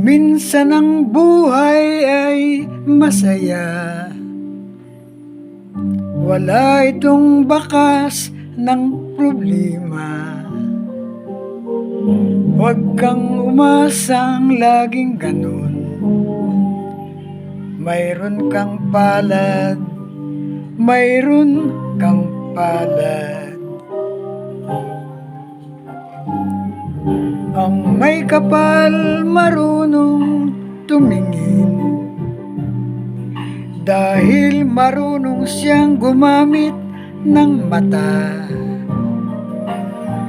minsan ang buhay ay masaya. Wala itong bakas ng problema. Huwag kang umasang laging ganun. Mayroon kang palad, mayroon kang palad. Ang may kapal marunong tumingin, dahil marunong siyang gumamit ng mata.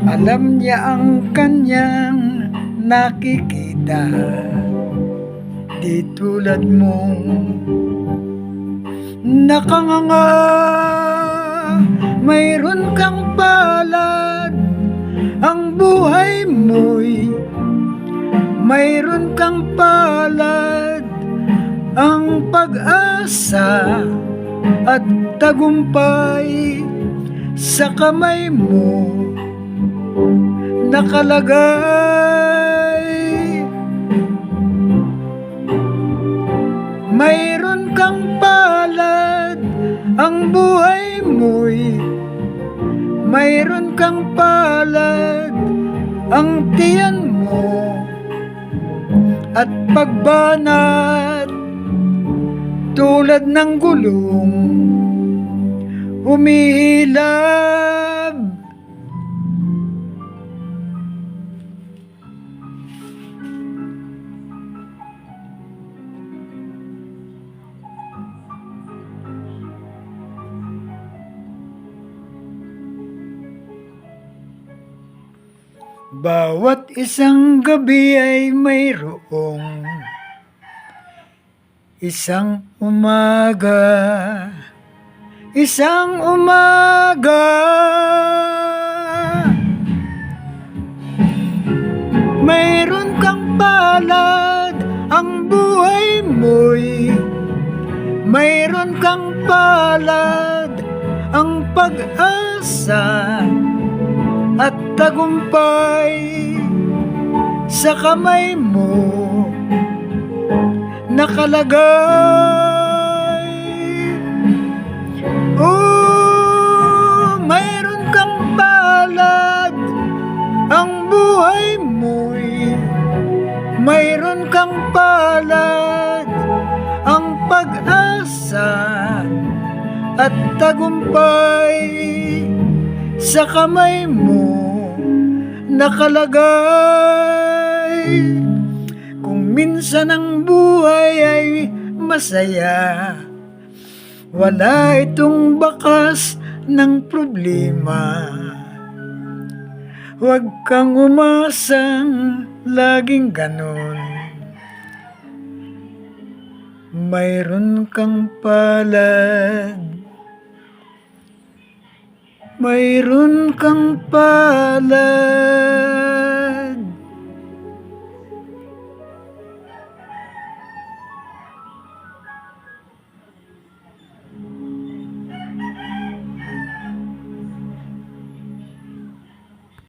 Alam niya ang kanyang nakikita, di tulad mong nakanganga. Mayroon kang palad, ang buhay mo'y mayroon kang palad, ang pag-asa at tagumpay sa kamay mo nakalagay. Mayroon kang palad, ang buhay mo'y mayroon kang palad, ang tiyan mo at pagbanat tulad ng gulong humihilab. Bawat isang gabi ay mayroong isang umaga, isang umaga. Mayroon kang palad, ang buhay mo'y mayroon kang palad, ang pag-asa at tagumpay sa kamay mo nakalagay. Oh, mayroon kang palad, ang buhay mo'y mayroon kang palad, ang pag-asa at tagumpay sa kamay mo nakalagay. Kung minsan ang buhay ay masaya, wala itong bakas ng problema. Huwag kang umasang laging ganon. Mayroon kang palad, mayroon kang palad.